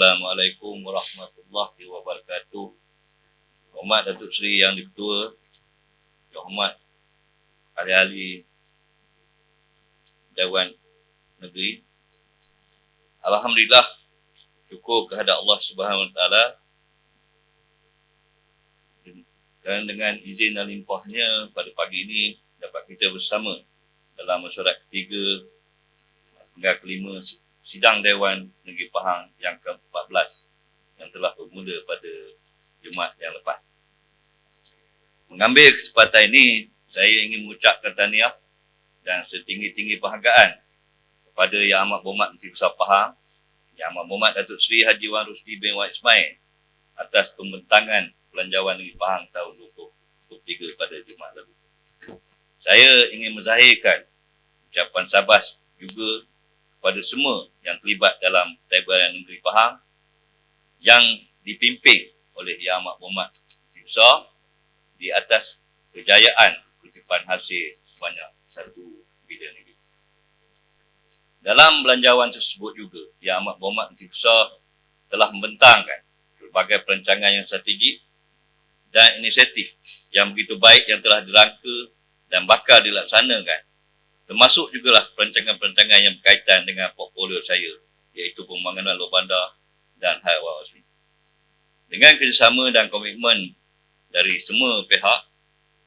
Assalamualaikum warahmatullahi wabarakatuh. Hormat Datuk Seri Yang Di-Ketua, Yang Hormat ahli-ahli Dewan Negeri. Alhamdulillah, syukur kehadap Allah Subhanahu Wa Taala, dan dengan izin dan limpahnya pada pagi ini dapat kita bersama dalam mesyuarat ketiga hingga kelima sidang Dewan Negeri Pahang yang ke-14 yang telah bermula pada Jumaat yang lepas. Mengambil kesempatan ini, saya ingin mengucapkan tahniah dan setinggi-tinggi penghargaan kepada Yang Amat Berhormat Menteri Besar Pahang, Yang Amat Berhormat Datuk Seri Haji Wan Rusdi bin Wan Ismail atas pembentangan Belanjawan Negeri Pahang tahun 2023 pada Jumaat lalu. Saya ingin menzahirkan ucapan sabas juga kepada semua yang terlibat dalam Pertibatan Negeri Pahang yang dipimpin oleh Yang Amat Berhormat Menteri Besar di atas kejayaan kutipan hasil sebanyak 1 bilion ringgit. Dalam belanjawan tersebut juga, Yang Amat Berhormat Menteri Besar telah membentangkan berbagai perancangan yang strategik dan inisiatif yang begitu baik yang telah dirangka dan bakal dilaksanakan, termasuk jugalah perancangan-perancangan yang berkaitan dengan portfolio saya, iaitu pembangunan luar bandar dan haiwan asli. Dengan kerjasama dan komitmen dari semua pihak,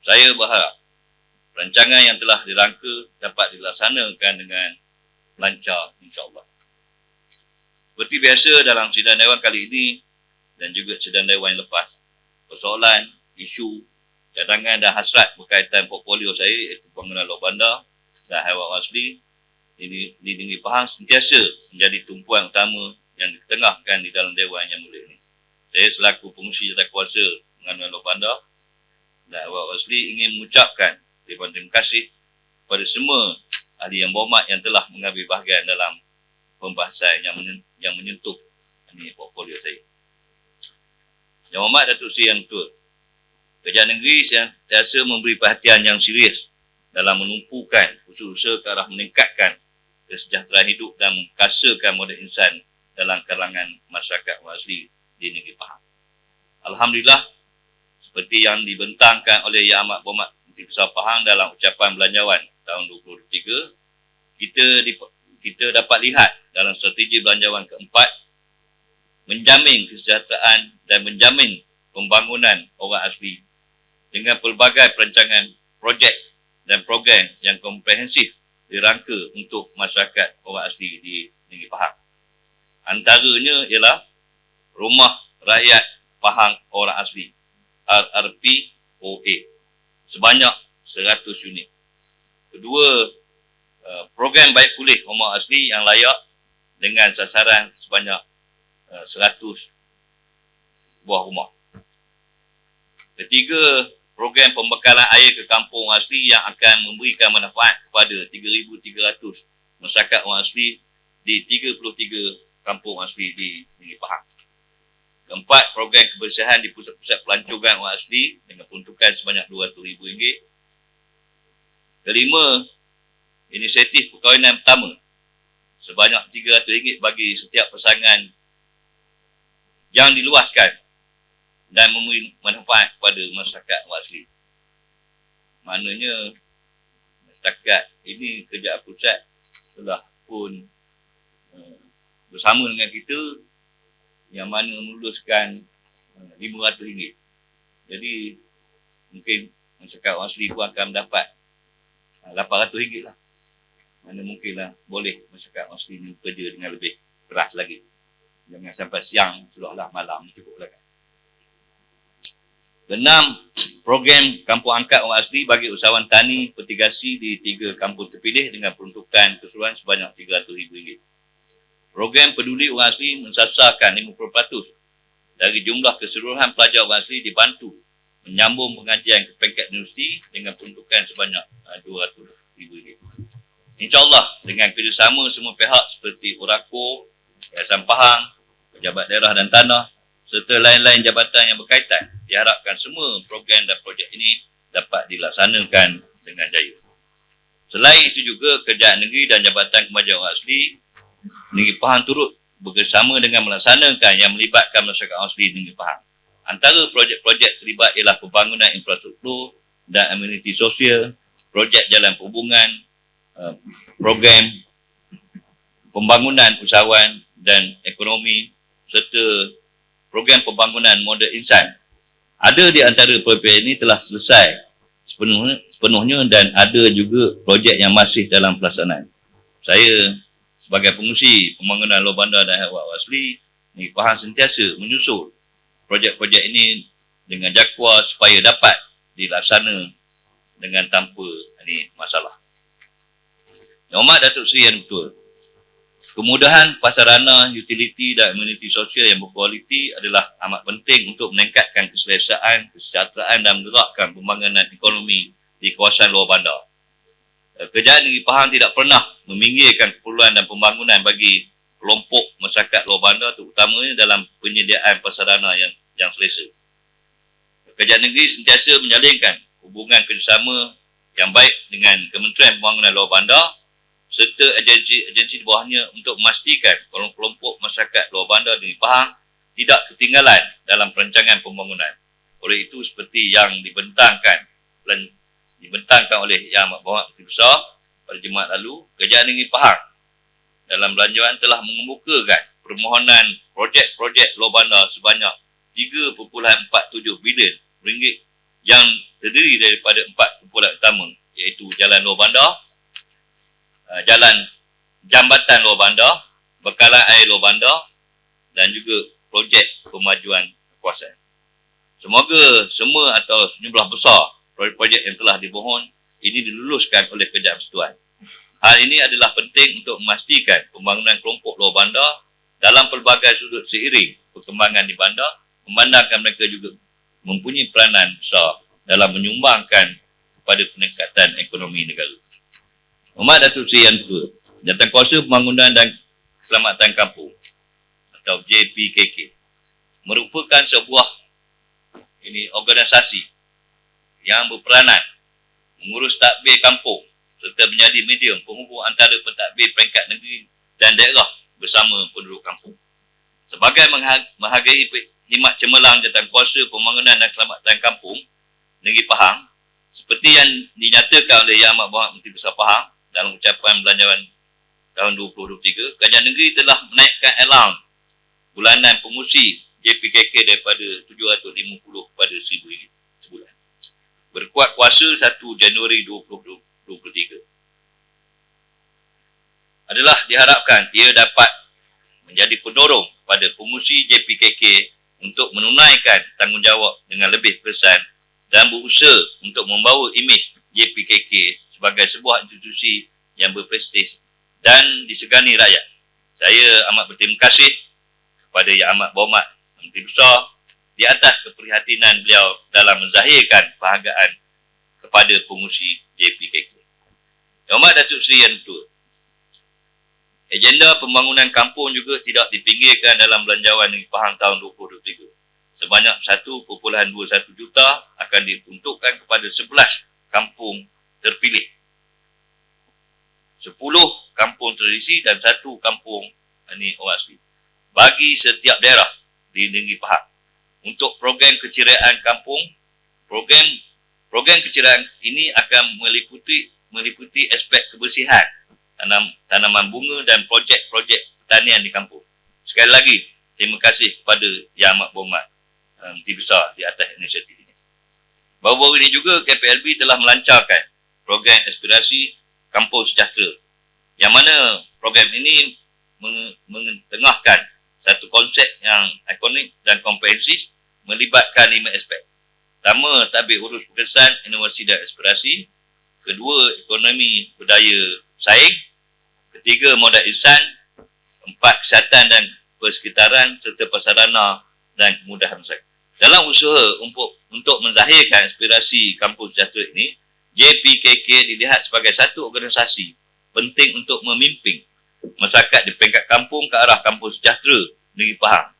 saya berharap perancangan yang telah dirangka dapat dilaksanakan dengan lancar, insyaAllah. Seperti biasa dalam sidang Dewan kali ini dan juga sidang Dewan yang lepas, persoalan, isu, cadangan dan hasrat berkaitan portfolio saya, iaitu pembangunan luar bandar dan haiwan asli di Negeri Pahang sentiasa menjadi tumpuan utama yang ditengahkan di dalam Dewan yang mulia ini. Saya selaku pengurusi jawatankuasa pembangunan luar bandar dan haiwan asli ingin mengucapkan terima kasih kepada semua ahli yang berhormat yang telah mengambil bahagian dalam pembahasan yang menyentuh ini portfolio saya. Yang Hormat Datuk Seri Yang Ketua, Kerajaan Negeri sentiasa memberi perhatian yang serius dalam menumpukan usaha-usaha ke arah meningkatkan kesejahteraan hidup dan memperkasakan modal insan dalam kalangan masyarakat orang asli di Negeri Pahang. Alhamdulillah, seperti yang dibentangkan oleh Yang Amat Berhormat Menteri Besar Pahang dalam ucapan belanjawan tahun 2023, kita dapat lihat dalam strategi belanjawan keempat, menjamin kesejahteraan dan menjamin pembangunan orang asli dengan pelbagai perancangan projek dan program yang komprehensif dirangka untuk masyarakat orang asli di Negeri Pahang. Antaranya ialah Rumah Rakyat Pahang Orang Asli RRPOA sebanyak 100 unit. Kedua, program baik pulih rumah asli yang layak dengan sasaran sebanyak 100 buah rumah. Ketiga, program pembekalan air ke kampung asli yang akan memberikan manfaat kepada 3,300 masyarakat orang asli di 33 kampung asli di Negeri Pahang. Keempat, program kebersihan di pusat-pusat pelancongan orang asli dengan peruntukan sebanyak RM200,000. Kelima, inisiatif perkahwinan pertama sebanyak RM300 bagi setiap pasangan yang diluaskan dan memberi manfaat kepada masyarakat orang asli. Maknanya, setakat ini kerajaan pusat telah pun bersama dengan kita yang mana meluluskan RM500. Jadi, mungkin masyarakat orang asli pun akan mendapat RM800 lah. Mana mungkinlah boleh masyarakat orang asli ini bekerja dengan lebih keras lagi. Jangan sampai siang, seolah-olah malam cukup lah kan. Keenam, program kampung angkat orang asli bagi usahawan tani pertigasi di 3 kampung terpilih dengan peruntukan keseluruhan sebanyak RM300,000. Program peduli orang asli mensasarkan 50% dari jumlah keseluruhan pelajar orang asli dibantu menyambung pengajian ke peringkat universiti dengan peruntukan sebanyak RM200,000. InsyaAllah dengan kerjasama semua pihak seperti Orako, Yayasan Pahang, Pejabat Daerah dan Tanah serta lain-lain jabatan yang berkaitan, diharapkan semua program dan projek ini dapat dilaksanakan dengan jaya. Selain itu juga, Kerajaan Negeri dan Jabatan Kemajuan Orang Asli Negeri Pahang turut bersama dengan melaksanakan yang melibatkan masyarakat asli Negeri Pahang. Antara projek-projek terlibat ialah pembangunan infrastruktur dan ameniti sosial, projek jalan perhubungan, program pembangunan usahawan dan ekonomi serta program pembangunan modal insan. Ada di antara projek ini telah selesai sepenuhnya dan ada juga projek yang masih dalam pelaksanaan. Saya sebagai pengurusi pembangunan luar bandar dan hak asli Negeri Pahang sentiasa menyusul projek-projek ini dengan jaguar supaya dapat dilaksana dengan tanpa masalah. Yang Hormat Datuk Seri Yang Betul, kemudahan prasarana, utiliti dan ameniti sosial yang berkualiti adalah amat penting untuk meningkatkan keselesaan, kesejahteraan dan menggerakkan pembangunan ekonomi di kawasan luar bandar. Kerajaan Negeri Pahang tidak pernah meminggirkan keperluan dan pembangunan bagi kelompok masyarakat luar bandar, terutamanya dalam penyediaan prasarana yang selesa. Kerajaan negeri sentiasa menjalinkan hubungan kerjasama yang baik dengan Kementerian Pembangunan Luar Bandar serta agensi-agensi di bawahnya untuk memastikan kelompok masyarakat luar bandar Negeri Pahang tidak ketinggalan dalam perancangan pembangunan. Oleh itu, seperti yang dibentangkan oleh Yang Amat Berhormat Menteri Besar pada Jumaat lalu, Kerajaan Negeri Pahang dalam belanjawan telah mengemukakan permohonan projek-projek luar bandar sebanyak 3.47 bilion ringgit yang terdiri daripada 4 kumpulan utama, iaitu jalan luar bandar, jambatan luar bandar, bekalan air luar bandar dan juga projek pemajuan kawasan. Semoga semua atau sejumlah besar projek-projek yang telah dimohon ini diluluskan oleh Kerajaan Persekutuan. Hal ini adalah penting untuk memastikan pembangunan kelompok luar bandar dalam pelbagai sudut seiring perkembangan di bandar, memandangkan mereka juga mempunyai peranan besar dalam menyumbangkan kepada peningkatan ekonomi negara. Hormat Datuk Seri Yang Tua, Jawatankuasa Pembangunan dan Keselamatan Kampung atau JPKK merupakan sebuah organisasi yang berperanan mengurus tadbir kampung serta menjadi medium penghubung antara pentadbir peringkat negeri dan daerah bersama penduduk kampung. Sebagai menghargai khidmat cemerlang Jawatankuasa Pembangunan dan Keselamatan Kampung Negeri Pahang, seperti yang dinyatakan oleh Yang Amat Berhormat Menteri Besar Pahang dalam ucapan belanjawan tahun 2023, Kerajaan negeri telah menaikkan allowance bulanan pengurusi JPKK daripada 750 kepada RM1,000 sebulan. Berkuat kuasa 1 Januari 2023. Adalah diharapkan ia dapat menjadi pendorong kepada pengurusi JPKK untuk menunaikan tanggungjawab dengan lebih kesan dan berusaha untuk membawa imej JPKK sebagai sebuah institusi yang berprestij dan disegani rakyat. Saya amat berterima kasih kepada Yang Amat Berhormat Menteri Besar di atas keprihatinan beliau dalam menzahirkan penghargaan kepada pengurusi JPKK. Yang Hormat Datuk Seri Yang Tua, agenda pembangunan kampung juga tidak dipinggirkan dalam belanjawan Negeri Pahang tahun 2023. Sebanyak 1.21 juta akan diperuntukkan kepada 11 kampung terpilih, 10 kampung tradisi dan 1 kampung orang asli bagi setiap daerah di Negeri Pahang untuk program keceriaan kampung. Program keceriaan ini akan meliputi aspek kebersihan, tanaman bunga dan projek-projek pertanian di kampung. Sekali lagi, terima kasih kepada Yang Amat Berhormat Menteri Besar di atas inisiatif ini. Baru-baru ini juga KPLB telah melancarkan program aspirasi Kampung Sejahtera, yang mana program ini mengetengahkan satu konsep yang ikonik dan komprehensif melibatkan 5 aspek. Pertama, tadbir urus berkesan, inovasi dan aspirasi. Kedua, ekonomi berdaya saing. Ketiga, modal insan. 4, kesihatan dan persekitaran serta prasarana dan kemudahan masyarakat. Dalam usaha untuk menzahirkan aspirasi Kampung Sejahtera ini, JPKK dilihat sebagai satu organisasi penting untuk memimpin masyarakat di peringkat kampung ke arah Kampung Sejahtera Negeri Pahang.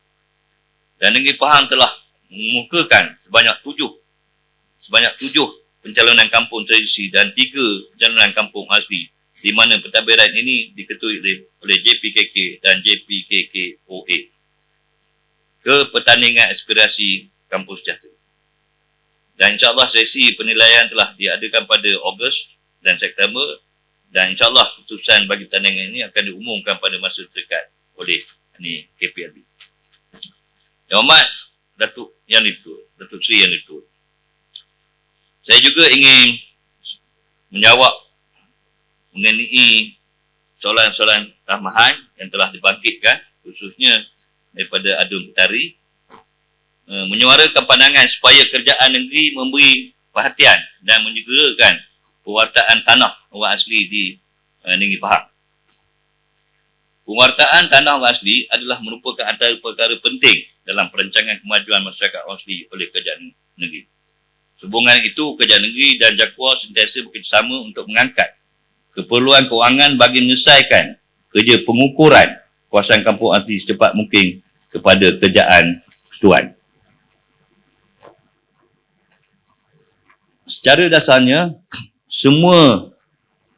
Dan Negeri Pahang telah mengemukakan sebanyak 7 pencalonan kampung tradisi dan 3 pencalonan kampung asli di mana pentadbiran ini diketuai oleh JPKK dan JPKKOA ke pertandingan aspirasi kampus sejahtera. Dan insyaAllah sesi penilaian telah diadakan pada Ogos dan September, dan insyaAllah keputusan bagi pertandingan ini akan diumumkan pada masa terdekat oleh KPLB. Yang Hormat Datuk Seri Yang Ditua, saya juga ingin menjawab mengenai soalan-soalan tambahan yang telah dibangkitkan, khususnya daripada Adun Ketari, menyuarakan pandangan supaya kerajaan negeri memberi perhatian dan menyegerakan pewartaan tanah orang asli di Negeri Pahang. Pewartaan tanah orang asli adalah merupakan antara perkara penting dalam perancangan kemajuan masyarakat orang asli oleh kerajaan negeri. Sehubungan itu, kerajaan negeri dan JAKWA sentiasa bekerjasama untuk mengangkat keperluan kewangan bagi menyelesaikan kerja pengukuran kawasan kampung asli secepat mungkin kepada kerajaan persekutuan. Secara dasarnya, semua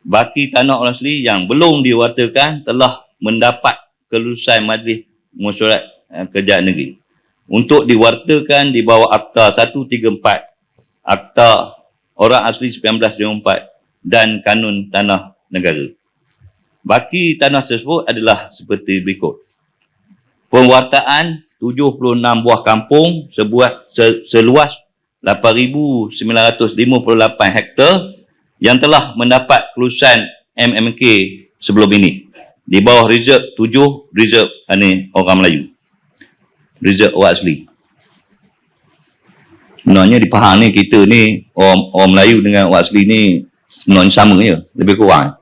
baki tanah orang asli yang belum diwartakan telah mendapat kelulusan Majlis Mesyuarat Kerajaan Negeri untuk diwartakan di bawah Akta 134, Akta Orang Asli 1954 dan Kanun Tanah Negara. Baki tanah tersebut adalah seperti berikut. Pewartaan 76 buah kampung seluas 8,958 hektar yang telah mendapat kelulusan MMK sebelum ini. Di bawah reserve 7, reserve orang Melayu. Reserve orang asli. Sebenarnya di Pahang ni, kita ni, orang Melayu dengan orang asli ni sebenarnya sama je, lebih kurang.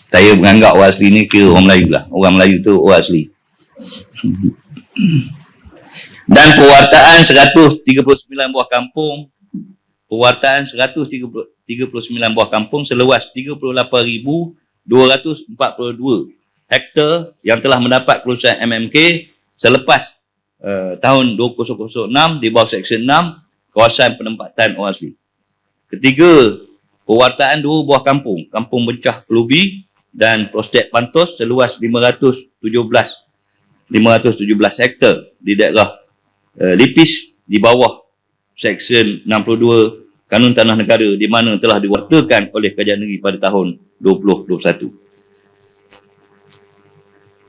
Saya menganggap orang asli ni ke orang Melayu lah. Orang Melayu tu orang asli. Dan pewartaan 139 buah kampung, pewartaan 139 buah kampung seluas 38,242 hektar yang telah mendapat kelulusan MMK selepas tahun 2006 di bawah Seksyen 6 kawasan penempatan orang asli. Ketiga, pewartaan 2 buah kampung, Kampung Bencah Kelubi dan Prostek Pantos seluas 517 hektar di daerah Lipis di bawah Seksyen 62 Kanun Tanah Negara, di mana telah diwartakan oleh kerajaan negeri pada tahun 2021.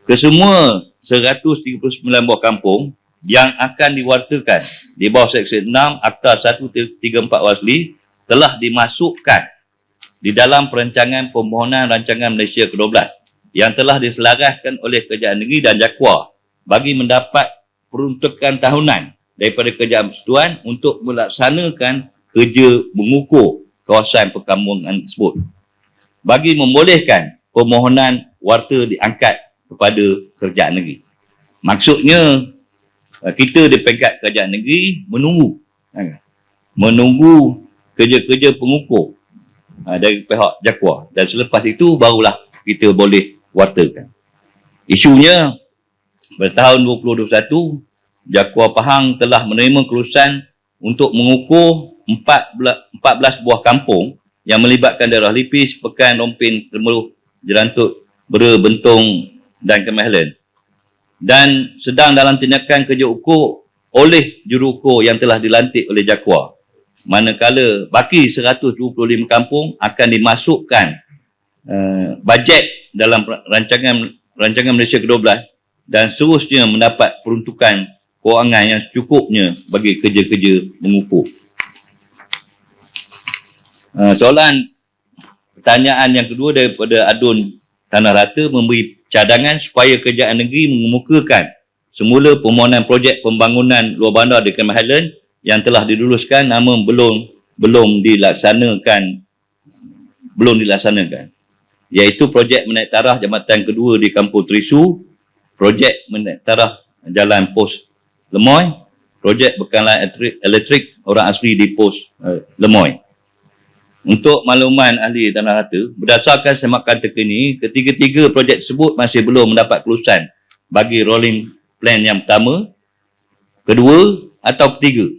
Kesemua 139 buah kampung yang akan diwartakan di bawah Seksyen 6 Akta 134 Wasli telah dimasukkan di dalam perancangan permohonan rancangan Malaysia ke-12 yang telah diselaraskan oleh kerajaan negeri dan JAKWA bagi mendapat peruntukan tahunan daripada kerajaan persekutuan untuk melaksanakan kerja mengukur kawasan perkampungan tersebut bagi membolehkan permohonan warta diangkat kepada kerajaan negeri. Maksudnya, kita di peringkat kerajaan negeri menunggu kerja-kerja pengukur dari pihak JAKWA, dan selepas itu barulah kita boleh wartakan. Isunya, pada tahun 2021, JAKWA Pahang telah menerima kelulusan untuk mengukur 14 buah kampung yang melibatkan daerah Lipis, Pekan, Rompin, Temeruh, Jerantut, Bera, Bentong dan Kemahilan, dan sedang dalam tindakan kerja ukur oleh juruukur yang telah dilantik oleh JAKWA. Manakala baki 125 kampung akan dimasukkan bajet dalam rancangan Malaysia ke-12 dan seterusnya mendapat peruntukan kewangan yang secukupnya bagi kerja-kerja mengukur. Soalan pertanyaan yang kedua daripada Adun Tanah Rata memberi cadangan supaya kerajaan negeri mengemukakan semula permohonan projek pembangunan luar bandar di Kemahilan yang telah diluluskan namun belum dilaksanakan, iaitu projek menaik taraf jambatan kedua di Kampung Terisu, projek menaik taraf jalan pos Lemoy, projek bekalan elektrik orang asli di pos Lemoy. Untuk makluman ahli Tanah Rata, berdasarkan semakan terkini, ketiga-tiga projek tersebut masih belum mendapat kelulusan bagi rolling plan yang pertama, kedua atau ketiga.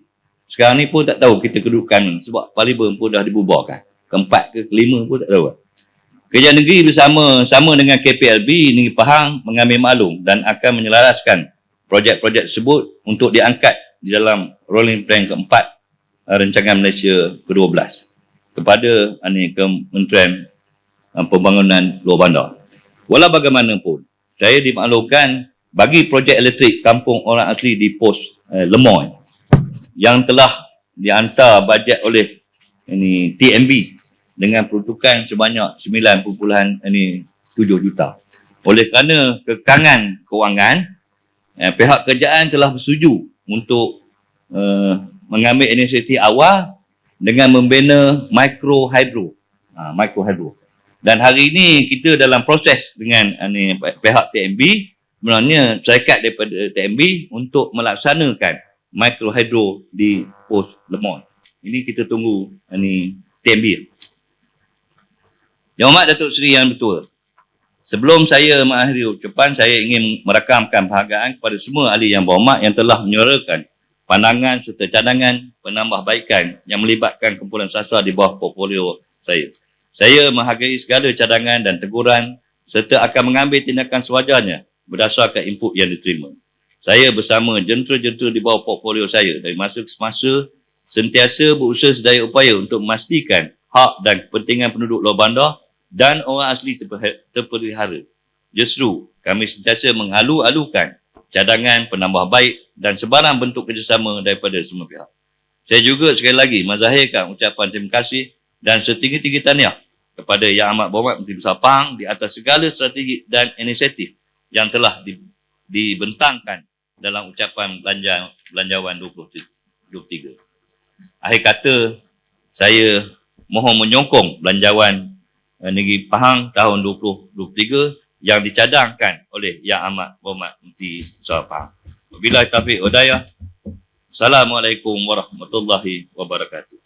Sekarang ni pun tak tahu kita kedudukan sebab Parlimen pun dah dibubarkan. Keempat ke kelima pun tak tahu. Kerajaan negeri sama dengan KPLB Negeri Pahang mengambil maklum dan akan menyelaraskan projek-projek tersebut untuk diangkat di dalam rolling plan keempat Rancangan Malaysia ke-12 kepada Kementerian Pembangunan Luar Bandar. Walau bagaimanapun, saya dimaklumkan bagi projek elektrik kampung orang asli di pos Lemoy yang telah dihantar bajet oleh TMB dengan peruntukan sebanyak 9.7 juta. Oleh kerana kekangan kewangan, pihak kerajaan telah bersetuju untuk mengambil inisiatif awal dengan membina microhydro. Dan hari ini kita dalam proses dengan pihak TMB, sebenarnya syarikat daripada TMB untuk melaksanakan microhydro di pos Lemoy. Ini kita tunggu TMB. Yang Amat Datuk Seri Yang Bertuah, sebelum saya mengakhiri ucapan, saya ingin merakamkan penghargaan kepada semua ahli yang berhormat yang telah menyuarakan pandangan serta cadangan penambahbaikan yang melibatkan kumpulan sastra di bawah portfolio saya. Saya menghargai segala cadangan dan teguran serta akan mengambil tindakan sewajarnya berdasarkan input yang diterima. Saya bersama jentera-jentera di bawah portfolio saya dari masa ke semasa sentiasa berusaha sedaya upaya untuk memastikan hak dan kepentingan penduduk Luar Bandar dan orang asli terpelihara. Justru, kami sentiasa menghalu-halukan cadangan penambahbaik dan sebarang bentuk kerjasama daripada semua pihak. Saya juga sekali lagi menzahirkan ucapan terima kasih dan setinggi-tinggi tahniah kepada Yang Amat Berhormat Menteri Besar Pahang di atas segala strategi dan inisiatif yang telah dibentangkan dalam ucapan belanjawan 2023. Akhir kata, saya mohon menyokong belanjawan Negeri Pahang tahun 2023 yang dicadangkan oleh Yang Amat Berhormat Menteri Besar Pahang. Wabillahi taufiq wal hidayah. Assalamualaikum warahmatullahi wabarakatuh.